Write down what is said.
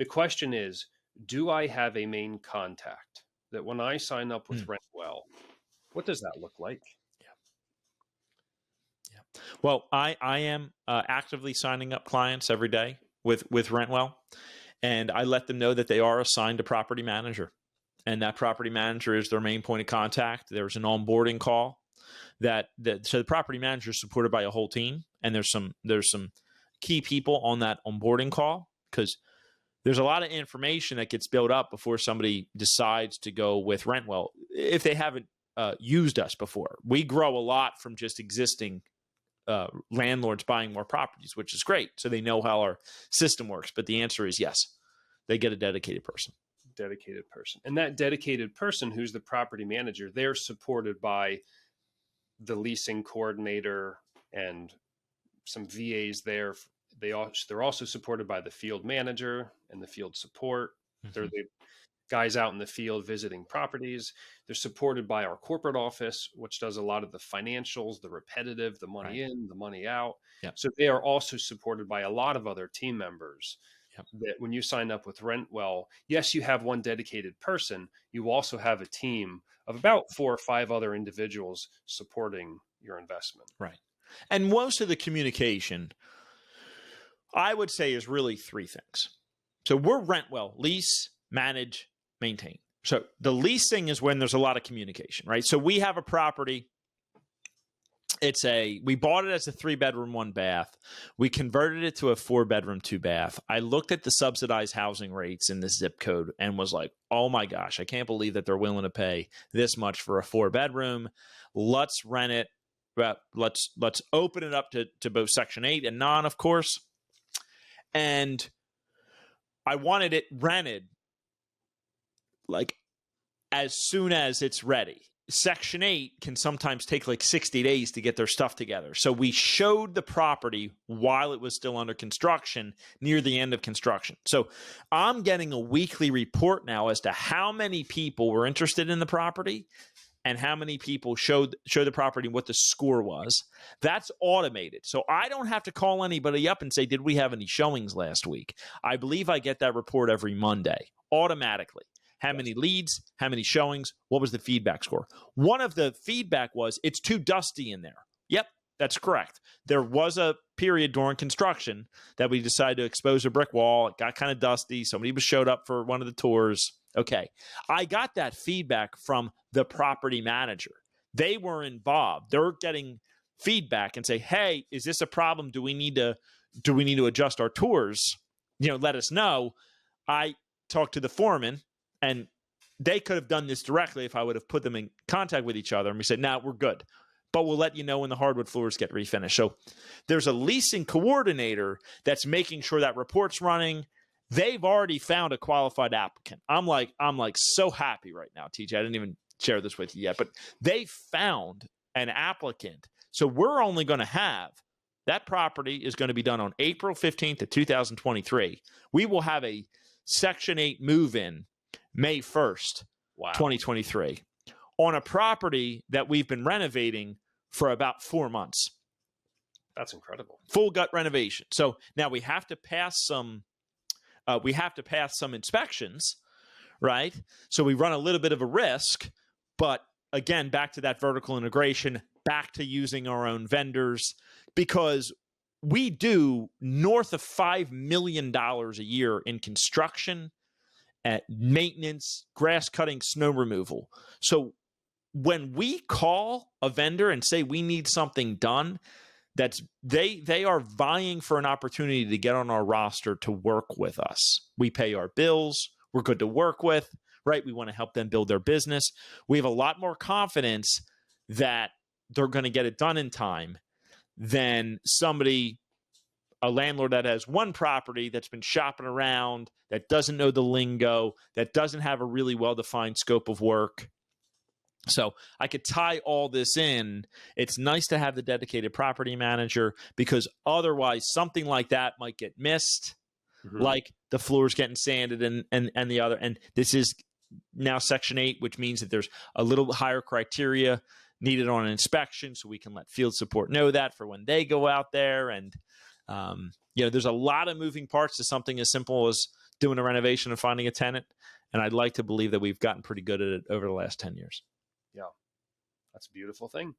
The question is, do I have a main contact that when I sign up with Rentwell, what does that look like? Yeah. Well, I am actively signing up clients every day with Rentwell, and I let them know that they are assigned a property manager, and that property manager is their main point of contact. There's an onboarding call so the property manager is supported by a whole team, and there's some key people on that onboarding call, because there's a lot of information that gets built up before somebody decides to go with Rentwell if they haven't used us before. We grow a lot from just existing landlords buying more properties, which is great. So they know how our system works. But the answer is yes, they get a dedicated person. And that dedicated person, who's the property manager, they're supported by the leasing coordinator and some VAs there. They're also supported by the field manager and the field support. Mm-hmm. They're the guys out in the field visiting properties. They're supported by our corporate office, which does a lot of the financials, the repetitive, the money in, the money out. Yep. So they are also supported by a lot of other team members. Yep. That when you sign up with Rentwell, yes, you have one dedicated person. You also have a team of about 4 or 5 other individuals supporting your investment. Right. And most of the communication, I would say, is really 3 things. So we're Rentwell: lease, manage, maintain. So the leasing is when there's a lot of communication, right? So we have a property. We bought it as a 3-bedroom, 1-bath. We converted it to a 4-bedroom, 2-bath. I looked at the subsidized housing rates in this zip code and was like, oh my gosh, I can't believe that they're willing to pay this much for a 4-bedroom. Let's rent it. Let's open it up to both Section 8 and non, of course. And I wanted it rented like as soon as it's ready. Section 8 can sometimes take like 60 days to get their stuff together. So we showed the property while it was still under construction, near the end of construction. So I'm getting a weekly report now as to how many people were interested in the property and how many people showed the property, what the score was. That's automated. So I don't have to call anybody up and say, did we have any showings last week? I believe I get that report every Monday automatically. How many leads, how many showings, what was the feedback score? One of the feedback was, it's too dusty in there. Yep, that's correct. There was a period during construction that we decided to expose a brick wall. It got kind of dusty. Somebody showed up for one of the tours. Okay. I got that feedback from the property manager. They were involved. They're getting feedback and say, hey, is this a problem? Do we need to adjust our tours? Let us know. I talked to the foreman, and they could have done this directly if I would have put them in contact with each other. And we said, no, we're good, but we'll let you know when the hardwood floors get refinished. So there's a leasing coordinator that's making sure that report's running. They've already found a qualified applicant. I'm like so happy right now, TJ. I didn't even share this with you yet, but they found an applicant. So we're only going to have that property is going to be done on April 15th of 2023. We will have a Section 8 move-in May 1st, 2023, on a property that we've been renovating for about 4 months. That's incredible. Full gut renovation. So now we have to pass some inspections, right? So we run a little bit of a risk, but again, back to that vertical integration, back to using our own vendors, because we do north of $5 million a year in construction, at maintenance, grass cutting, snow removal. So when we call a vendor and say we need something done, they are vying for an opportunity to get on our roster to work with us. We pay our bills. We're good to work with, right? We want to help them build their business. We have a lot more confidence that they're going to get it done in time than a landlord that has one property that's been shopping around, that doesn't know the lingo, that doesn't have a really well-defined scope of work. So I could tie all this in. It's nice to have the dedicated property manager, because otherwise something like that might get missed, like the floors getting sanded and the other. And this is now Section 8, which means that there's a little higher criteria needed on an inspection, so we can let field support know that for when they go out there. And there's a lot of moving parts to something as simple as doing a renovation and finding a tenant. And I'd like to believe that we've gotten pretty good at it over the last 10 years. Yeah, that's a beautiful thing.